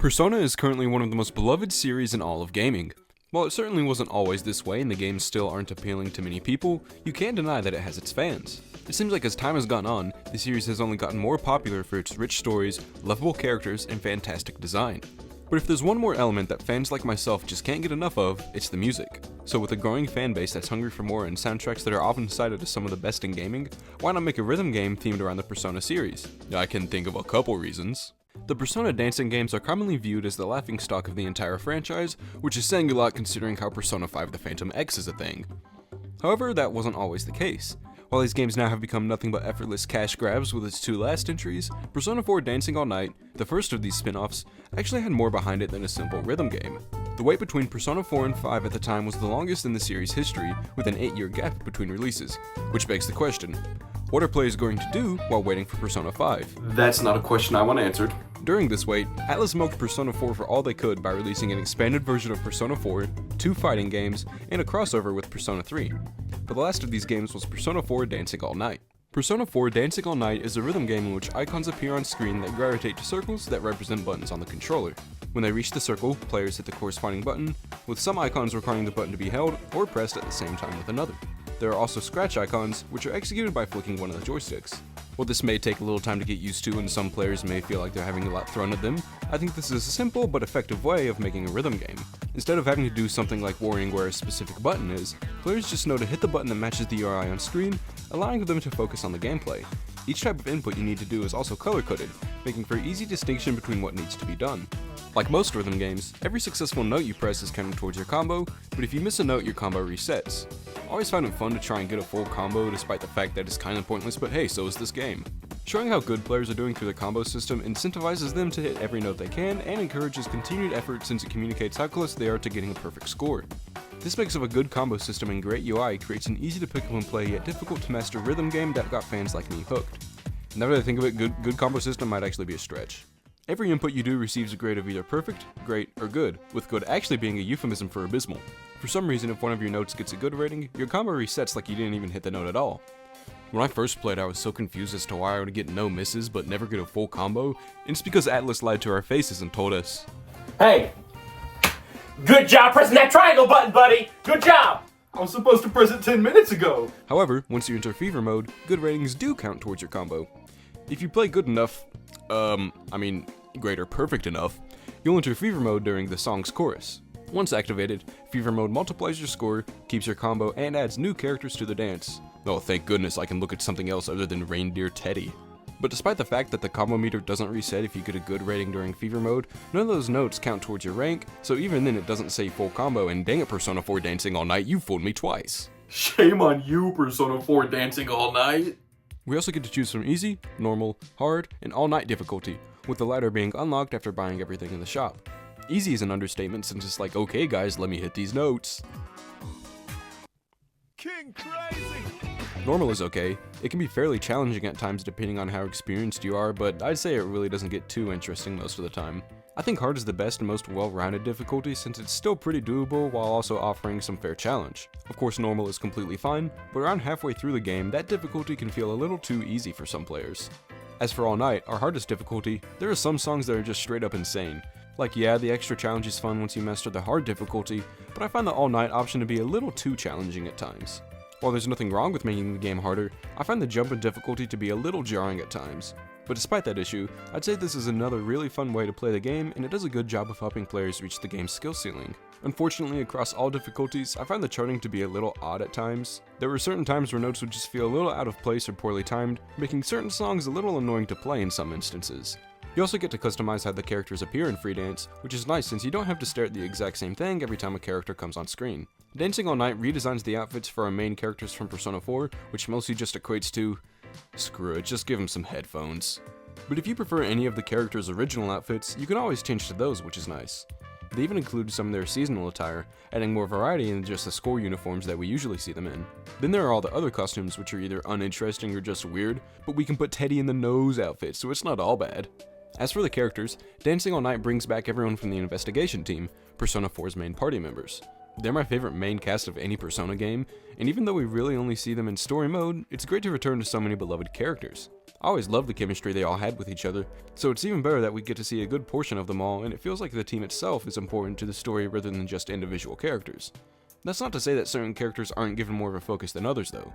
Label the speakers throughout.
Speaker 1: Persona is currently one of the most beloved series in all of gaming. While it certainly wasn't always this way and the games still aren't appealing to many people, you can't deny that it has its fans. It seems like as time has gone on, the series has only gotten more popular for its rich stories, lovable characters, and fantastic design. But if there's one more element that fans like myself just can't get enough of, it's the music. So with a growing fan base that's hungry for more and soundtracks that are often cited as some of the best in gaming, why not make a rhythm game themed around the Persona series? I can think of a couple reasons. The Persona dancing games are commonly viewed as the laughingstock of the entire franchise, which is saying a lot considering how Persona 5 The Phantom X is a thing. However, that wasn't always the case. While these games now have become nothing but effortless cash grabs with its two last entries, Persona 4 Dancing All Night, the first of these spin-offs, actually had more behind it than a simple rhythm game. The wait between Persona 4 and 5 at the time was the longest in the series' history, with an 8-year gap between releases, which begs the question, what are players going to do while waiting for Persona 5?
Speaker 2: That's not a question I want answered.
Speaker 1: During this wait, Atlus milked Persona 4 for all they could by releasing an expanded version of Persona 4, 2 fighting games, and a crossover with Persona 3. But the last of these games was Persona 4 Dancing All Night. Persona 4 Dancing All Night is a rhythm game in which icons appear on screen that gravitate to circles that represent buttons on the controller. When they reach the circle, players hit the corresponding button, with some icons requiring the button to be held or pressed at the same time with another. There are also scratch icons, which are executed by flicking one of the joysticks. While this may take a little time to get used to and some players may feel like they're having a lot thrown at them, I think this is a simple but effective way of making a rhythm game. Instead of having to do something like worrying where a specific button is, players just know to hit the button that matches the UI on screen, allowing them to focus on the gameplay. Each type of input you need to do is also color-coded, making for easy distinction between what needs to be done. Like most rhythm games, every successful note you press is counted towards your combo, but if you miss a note, your combo resets. I always find it fun to try and get a full combo despite the fact that it's kinda pointless, but hey, so is this game. Showing how good players are doing through the combo system incentivizes them to hit every note they can and encourages continued effort since it communicates how close they are to getting a perfect score. This mix of a good combo system and great UI creates an easy to pick up and play yet difficult to master rhythm game that got fans like me hooked. Now that I think of it, good combo system might actually be a stretch. Every input you do receives a grade of either perfect, great, or good, with good actually being a euphemism for abysmal. For some reason, if one of your notes gets a good rating, your combo resets like you didn't even hit the note at all. When I first played, I was so confused as to why I would get no misses but never get a full combo, and it's because Atlus lied to our faces and told us,
Speaker 3: "Hey, good job pressing that triangle button, buddy! Good job!"
Speaker 2: I was supposed to press it 10 minutes ago.
Speaker 1: However, once you enter fever mode, good ratings do count towards your combo. If you play good enough, great or perfect enough, you'll enter fever mode during the song's chorus. Once activated, fever mode multiplies your score, keeps your combo, and adds new characters to the dance. Oh, thank goodness I can look at something else other than Reindeer Teddy. But despite the fact that the combo meter doesn't reset if you get a good rating during fever mode, none of those notes count towards your rank, so even then it doesn't say full combo, and dang it Persona 4 Dancing All Night, you fooled me twice.
Speaker 2: Shame on you, Persona 4 Dancing All Night.
Speaker 1: We also get to choose from easy, normal, hard, and all night difficulty, with the latter being unlocked after buying everything in the shop. Easy is an understatement since it's like, okay guys, let me hit these notes.
Speaker 4: King Crazy!
Speaker 1: Normal is okay. It can be fairly challenging at times depending on how experienced you are, but I'd say it really doesn't get too interesting most of the time. I think hard is the best and most well-rounded difficulty since it's still pretty doable while also offering some fair challenge. Of course normal is completely fine, but around halfway through the game, that difficulty can feel a little too easy for some players. As for All Night, our hardest difficulty, there are some songs that are just straight up insane. Like yeah, the extra challenge is fun once you master the hard difficulty, but I find the All Night option to be a little too challenging at times. While there's nothing wrong with making the game harder, I find the jump in difficulty to be a little jarring at times. But despite that issue, I'd say this is another really fun way to play the game, and it does a good job of helping players reach the game's skill ceiling. Unfortunately, across all difficulties, I find the charting to be a little odd at times. There were certain times where notes would just feel a little out of place or poorly timed, making certain songs a little annoying to play in some instances. You also get to customize how the characters appear in free dance, which is nice since you don't have to stare at the exact same thing every time a character comes on screen. Dancing All Night redesigns the outfits for our main characters from Persona 4, which mostly just equates to, screw it, just give them some headphones. But if you prefer any of the characters' original outfits, you can always change to those, which is nice. They even include some of their seasonal attire, adding more variety than just the score uniforms that we usually see them in. Then there are all the other costumes which are either uninteresting or just weird, but we can put Teddy in the nose outfit, so it's not all bad. As for the characters, Dancing All Night brings back everyone from the investigation team, Persona 4's main party members. They're my favorite main cast of any Persona game, and even though we really only see them in story mode, it's great to return to so many beloved characters. I always loved the chemistry they all had with each other, so it's even better that we get to see a good portion of them all, and it feels like the team itself is important to the story rather than just individual characters. That's not to say that certain characters aren't given more of a focus than others though.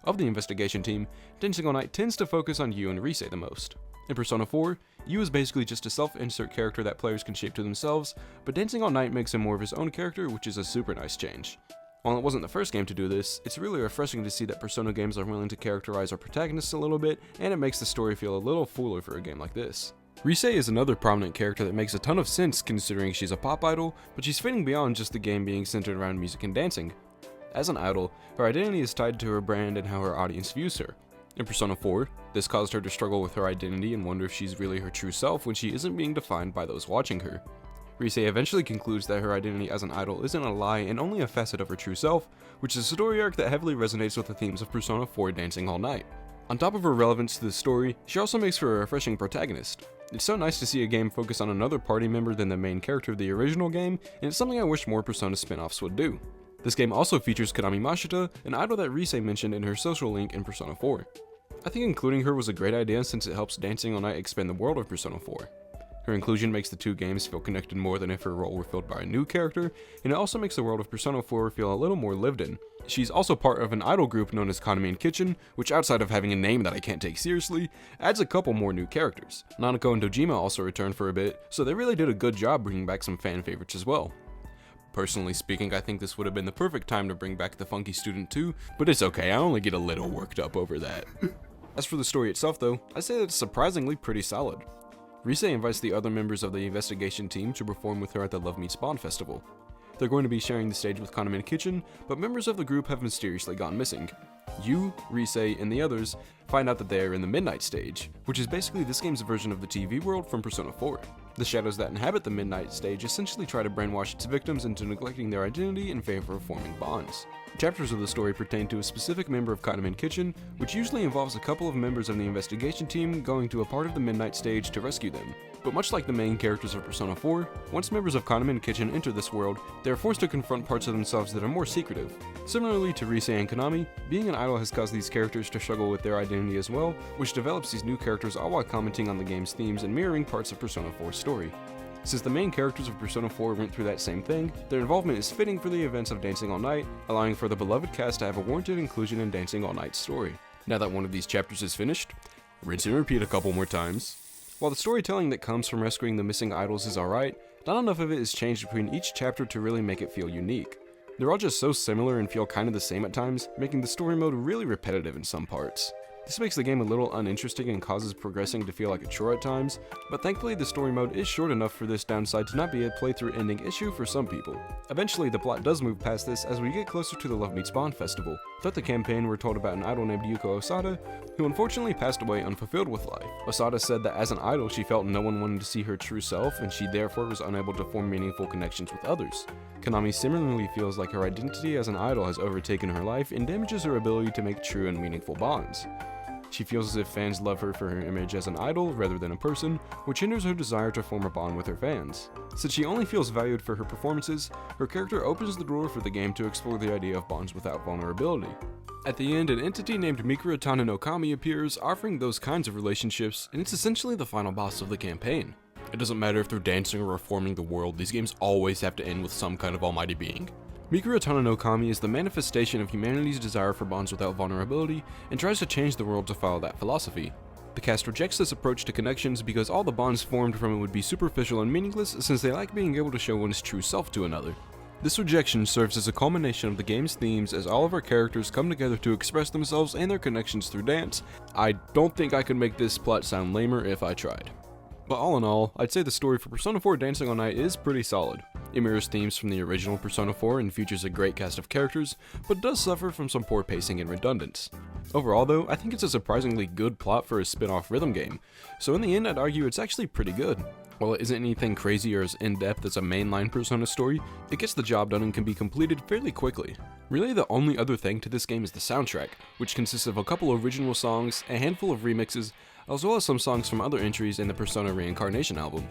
Speaker 1: Of the investigation team, Dancing All Night tends to focus on Yu and Rise the most. In Persona 4, Yu is basically just a self-insert character that players can shape to themselves, but Dancing All Night makes him more of his own character, which is a super nice change. While it wasn't the first game to do this, it's really refreshing to see that Persona games are willing to characterize our protagonists a little bit, and it makes the story feel a little fuller for a game like this. Rise is another prominent character that makes a ton of sense considering she's a pop idol, but she's fitting beyond just the game being centered around music and dancing. As an idol, her identity is tied to her brand and how her audience views her. In Persona 4, this caused her to struggle with her identity and wonder if she's really her true self when she isn't being defined by those watching her. Rise eventually concludes that her identity as an idol isn't a lie and only a facet of her true self, which is a story arc that heavily resonates with the themes of Persona 4 Dancing All Night. On top of her relevance to the story, she also makes for a refreshing protagonist. It's so nice to see a game focus on another party member than the main character of the original game, and it's something I wish more Persona spin-offs would do. This game also features Konami Mashita, an idol that Rise mentioned in her social link in Persona 4. I think including her was a great idea since it helps Dancing All Night expand the world of Persona 4. Her inclusion makes the two games feel connected more than if her role were filled by a new character, and it also makes the world of Persona 4 feel a little more lived in. She's also part of an idol group known as Konami and Kitchen, which outside of having a name that I can't take seriously, adds a couple more new characters. Nanako and Dojima also returned for a bit, so they really did a good job bringing back some fan favorites as well. Personally speaking, I think this would have been the perfect time to bring back the Funky Student too, but it's okay, I only get a little worked up over that. As for the story itself though, I'd say that it's surprisingly pretty solid. Rise invites the other members of the investigation team to perform with her at the Love Meets Bond festival. They're going to be sharing the stage with Konami and Kitchen, but members of the group have mysteriously gone missing. Yu, Rise, and the others find out that they are in the Midnight stage, which is basically this game's version of the TV world from Persona 4. The shadows that inhabit the Midnight stage essentially try to brainwash its victims into neglecting their identity in favor of forming bonds. Chapters of the story pertain to a specific member of Konami and Kitchen, which usually involves a couple of members of the investigation team going to a part of the Midnight stage to rescue them. But much like the main characters of Persona 4, once members of Konami and Kitchen enter this world, they are forced to confront parts of themselves that are more secretive. Similarly to Rise and Konami, being an idol has caused these characters to struggle with their identity as well, which develops these new characters all while commenting on the game's themes and mirroring parts of Persona 4's story. Since the main characters of Persona 4 went through that same thing, their involvement is fitting for the events of Dancing All Night, allowing for the beloved cast to have a warranted inclusion in Dancing All Night's story. Now that one of these chapters is finished, rinse and repeat a couple more times. While the storytelling that comes from rescuing the missing idols is alright, not enough of it is changed between each chapter to really make it feel unique. They're all just so similar and feel kind of the same at times, making the story mode really repetitive in some parts. This makes the game a little uninteresting and causes progressing to feel like a chore at times, but thankfully the story mode is short enough for this downside to not be a playthrough ending issue for some people. Eventually the plot does move past this as we get closer to the Love Meets Bond festival. Throughout the campaign we're told about an idol named Yuko Osada, who unfortunately passed away unfulfilled with life. Osada said that as an idol she felt no one wanted to see her true self and she therefore was unable to form meaningful connections with others. Konami similarly feels like her identity as an idol has overtaken her life and damages her ability to make true and meaningful bonds. She feels as if fans love her for her image as an idol rather than a person, which hinders her desire to form a bond with her fans. Since she only feels valued for her performances, her character opens the door for the game to explore the idea of bonds without vulnerability. At the end, an entity named Mikura Tana no Kami appears, offering those kinds of relationships, and it's essentially the final boss of the campaign. It doesn't matter if they're dancing or reforming the world, these games always have to end with some kind of almighty being. Mikura Tana no Kami is the manifestation of humanity's desire for bonds without vulnerability and tries to change the world to follow that philosophy. The cast rejects this approach to connections because all the bonds formed from it would be superficial and meaningless since they lack being able to show one's true self to another. This rejection serves as a culmination of the game's themes as all of our characters come together to express themselves and their connections through dance. I don't think I could make this plot sound lamer if I tried. But all in all, I'd say the story for Persona 4 Dancing All Night is pretty solid. It mirrors themes from the original Persona 4 and features a great cast of characters, but does suffer from some poor pacing and redundance. Overall though, I think it's a surprisingly good plot for a spin-off rhythm game, so in the end I'd argue it's actually pretty good. While it isn't anything crazy or as in-depth as a mainline Persona story, it gets the job done and can be completed fairly quickly. Really the only other thing to this game is the soundtrack, which consists of a couple original songs, a handful of remixes, as well as some songs from other entries in the Persona Reincarnation album.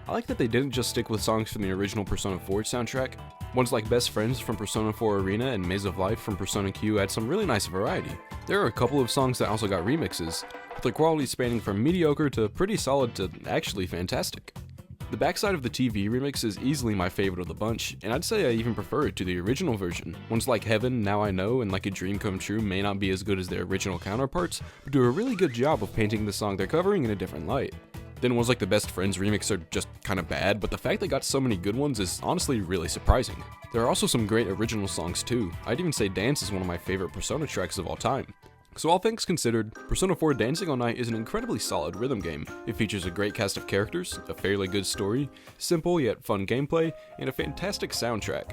Speaker 1: I like that they didn't just stick with songs from the original Persona 4 soundtrack. Ones like Best Friends from Persona 4 Arena and Maze of Life from Persona Q add some really nice variety. There are a couple of songs that also got remixes, with their quality spanning from mediocre to pretty solid to actually fantastic. The backside of the TV remix is easily my favorite of the bunch, and I'd say I even prefer it to the original version. Ones like Heaven, Now I Know, and Like a Dream Come True may not be as good as their original counterparts, but do a really good job of painting the song they're covering in a different light. Then ones like the Best Friends remix are just kinda bad, but the fact they got so many good ones is honestly really surprising. There are also some great original songs too. I'd even say Dance is one of my favorite Persona tracks of all time. So all things considered, Persona 4 Dancing All Night is an incredibly solid rhythm game. It features a great cast of characters, a fairly good story, simple yet fun gameplay, and a fantastic soundtrack.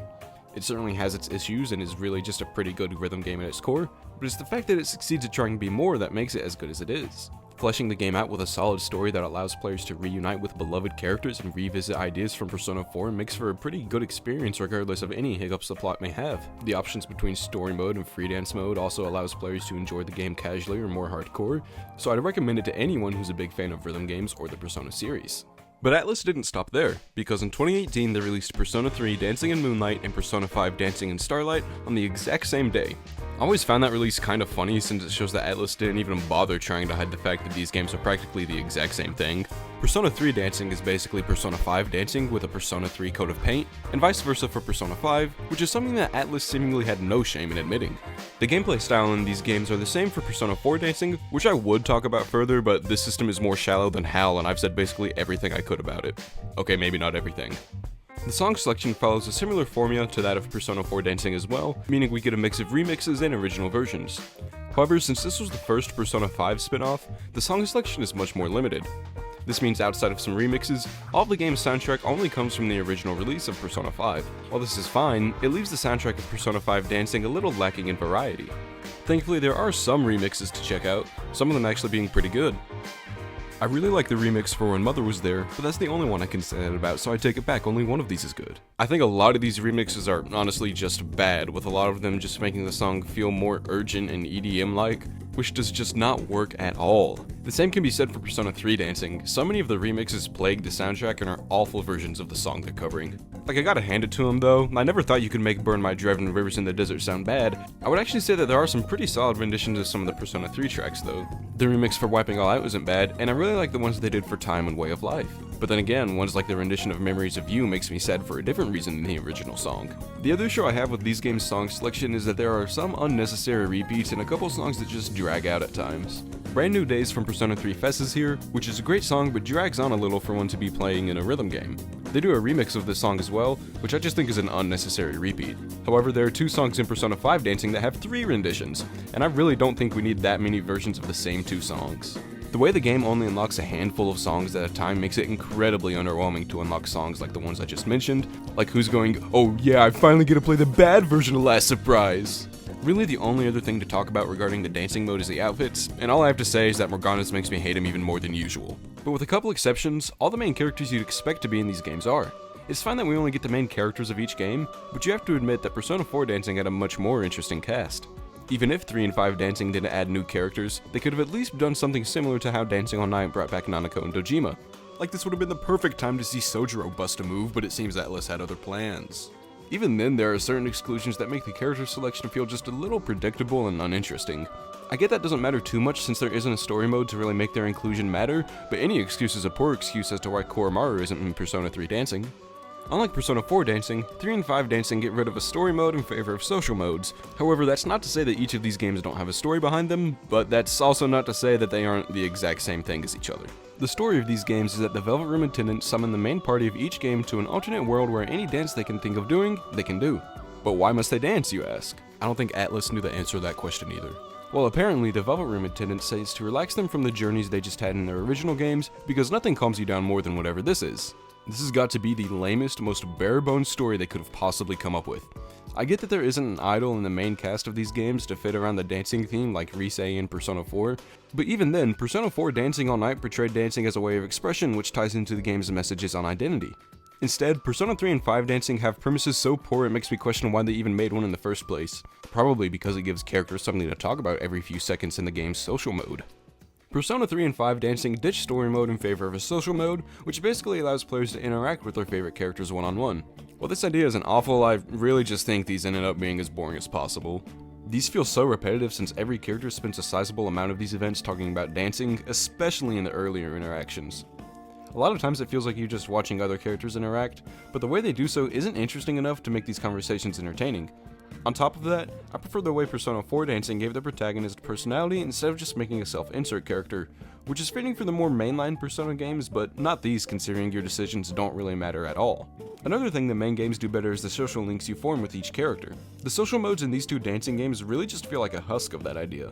Speaker 1: It certainly has its issues and is really just a pretty good rhythm game at its core, but it's the fact that it succeeds at trying to be more that makes it as good as it is. Fleshing the game out with a solid story that allows players to reunite with beloved characters and revisit ideas from Persona 4 makes for a pretty good experience regardless of any hiccups the plot may have. The options between story mode and free dance mode also allows players to enjoy the game casually or more hardcore, so I'd recommend it to anyone who's a big fan of rhythm games or the Persona series. But Atlus didn't stop there, because in 2018 they released Persona 3 Dancing in Moonlight and Persona 5 Dancing in Starlight on the exact same day. I always found that release kind of funny since it shows that Atlus didn't even bother trying to hide the fact that these games are practically the exact same thing. Persona 3 Dancing is basically Persona 5 Dancing with a Persona 3 coat of paint, and vice versa for Persona 5, which is something that Atlus seemingly had no shame in admitting. The gameplay style in these games are the same for Persona 4 Dancing, which I would talk about further, but this system is more shallow than hell and I've said basically everything I could about it. Okay, maybe not everything. The song selection follows a similar formula to that of Persona 4 Dancing as well, meaning we get a mix of remixes and original versions. However, since this was the first Persona 5 spin-off, the song selection is much more limited. This means outside of some remixes, all of the game's soundtrack only comes from the original release of Persona 5. While this is fine, it leaves the soundtrack of Persona 5 Dancing a little lacking in variety. Thankfully, there are some remixes to check out, some of them actually being pretty good. I really like the remix for When Mother Was There, but that's the only one I can say that about, so I take it back, only one of these is good. I think a lot of these remixes are honestly just bad, with a lot of them just making the song feel more urgent and EDM-like, which does just not work at all. The same can be said for Persona 3 Dancing. So many of the remixes plague the soundtrack and are awful versions of the song they're covering. Like, I gotta hand it to them though, I never thought you could make Burn My Driving Rivers in the Desert sound bad. I would actually say that there are some pretty solid renditions of some of the Persona 3 tracks though. The remix for Wiping All Out isn't bad, and I really like the ones they did for Time and Way of Life. But then again, ones like the rendition of Memories of You makes me sad for a different reason than the original song. The other issue I have with these games' song selection is that there are some unnecessary repeats and a couple songs that just drag out at times. Brand New Days from Persona 3 Fess is here, which is a great song but drags on a little for one to be playing in a rhythm game. They do a remix of this song as well, which I just think is an unnecessary repeat. However, there are 2 songs in Persona 5 Dancing that have 3 renditions, and I really don't think we need that many versions of the same 2 songs. The way the game only unlocks a handful of songs at a time makes it incredibly underwhelming to unlock songs like the ones I just mentioned, like who's going, "Oh yeah, I finally get to play the bad version of Last Surprise." Really, the only other thing to talk about regarding the dancing mode is the outfits, and all I have to say is that Morgana's makes me hate him even more than usual. But with a couple exceptions, all the main characters you'd expect to be in these games are. It's fine that we only get the main characters of each game, but you have to admit that Persona 4 Dancing had a much more interesting cast. Even if 3 and 5 Dancing didn't add new characters, they could have at least done something similar to how Dancing All Night brought back Nanako and Dojima. Like, this would have been the perfect time to see Sojiro bust a move, but it seems Atlus had other plans. Even then, there are certain exclusions that make the character selection feel just a little predictable and uninteresting. I get that doesn't matter too much since there isn't a story mode to really make their inclusion matter, but any excuse is a poor excuse as to why Koromaru isn't in Persona 3 Dancing. Unlike Persona 4 Dancing, 3 and 5 Dancing get rid of a story mode in favor of social modes. However, that's not to say that each of these games don't have a story behind them, but that's also not to say that they aren't the exact same thing as each other. The story of these games is that the Velvet Room attendants summon the main party of each game to an alternate world where any dance they can think of doing, they can do. But why must they dance, you ask? I don't think Atlus knew the answer to that question either. Well, apparently the Velvet Room attendants say it's to relax them from the journeys they just had in their original games, because nothing calms you down more than whatever this is. This has got to be the lamest, most bare-bones story they could have possibly come up with. I get that there isn't an idol in the main cast of these games to fit around the dancing theme like Rise in Persona 4, but even then, Persona 4 Dancing All Night portrayed dancing as a way of expression which ties into the game's messages on identity. Instead, Persona 3 and 5 Dancing have premises so poor it makes me question why they even made one in the first place. Probably because it gives characters something to talk about every few seconds in the game's social mode. Persona 3 and 5 Dancing ditched story mode in favor of a social mode, which basically allows players to interact with their favorite characters one-on-one. While this idea isn't awful, I really just think these ended up being as boring as possible. These feel so repetitive since every character spends a sizable amount of these events talking about dancing, especially in the earlier interactions. A lot of times it feels like you're just watching other characters interact, but the way they do so isn't interesting enough to make these conversations entertaining. On top of that, I prefer the way Persona 4 Dancing gave the protagonist personality instead of just making a self-insert character, which is fitting for the more mainline Persona games, but not these considering your decisions don't really matter at all. Another thing the main games do better is the social links you form with each character. The social modes in these two dancing games really just feel like a husk of that idea.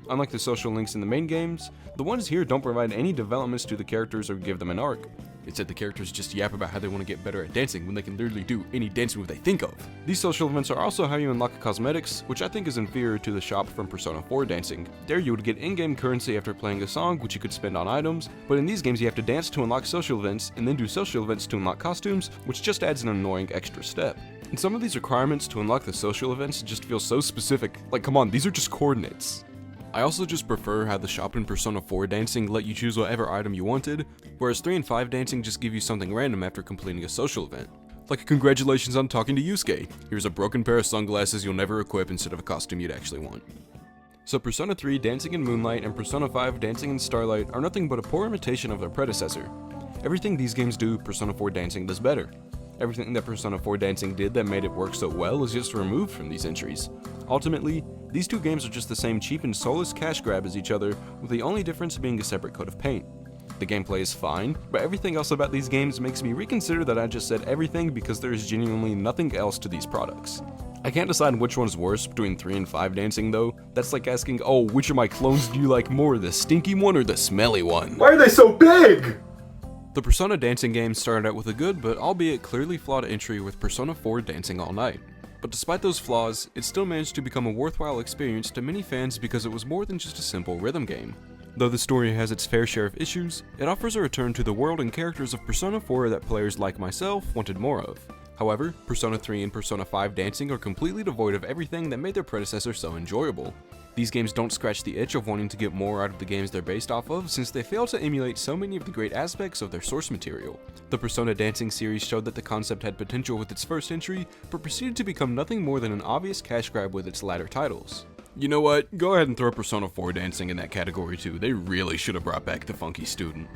Speaker 1: Unlike the social links in the main games, the ones here don't provide any developments to the characters or give them an arc. Instead, the characters just yap about how they want to get better at dancing when they can literally do any dance move they think of. These social events are also how you unlock cosmetics, which I think is inferior to the shop from Persona 4 Dancing. There you would get in-game currency after playing a song, which you could spend on items, but in these games you have to dance to unlock social events, and then do social events to unlock costumes, which just adds an annoying extra step. And some of these requirements to unlock the social events just feel so specific, like come on, these are just coordinates. I also just prefer how the shop in Persona 4 Dancing let you choose whatever item you wanted, whereas 3 and 5 Dancing just give you something random after completing a social event. Like congratulations on talking to Yusuke, here's a broken pair of sunglasses you'll never equip instead of a costume you'd actually want. So Persona 3 Dancing in Moonlight and Persona 5 Dancing in Starlight are nothing but a poor imitation of their predecessor. Everything these games do, Persona 4 Dancing does better. Everything that Persona 4 Dancing did that made it work so well is just removed from these entries. Ultimately, these two games are just the same cheap and soulless cash grab as each other, with the only difference being a separate coat of paint. The gameplay is fine, but everything else about these games makes me reconsider that I just said everything because there is genuinely nothing else to these products. I can't decide which one's worse between 3 and 5 Dancing though. That's like asking, oh, which of my clones do you like more, the stinky one or the smelly one?
Speaker 2: Why are they so big?
Speaker 1: The Persona Dancing games started out with a good but albeit clearly flawed entry with Persona 4 Dancing All Night. But despite those flaws, it still managed to become a worthwhile experience to many fans because it was more than just a simple rhythm game. Though the story has its fair share of issues, it offers a return to the world and characters of Persona 4 that players like myself wanted more of. However, Persona 3 and Persona 5 Dancing are completely devoid of everything that made their predecessor so enjoyable. These games don't scratch the itch of wanting to get more out of the games they're based off of since they fail to emulate so many of the great aspects of their source material. The Persona Dancing series showed that the concept had potential with its first entry, but proceeded to become nothing more than an obvious cash grab with its latter titles. You know what, go ahead and throw Persona 4 Dancing in that category too, they really should have brought back the funky student.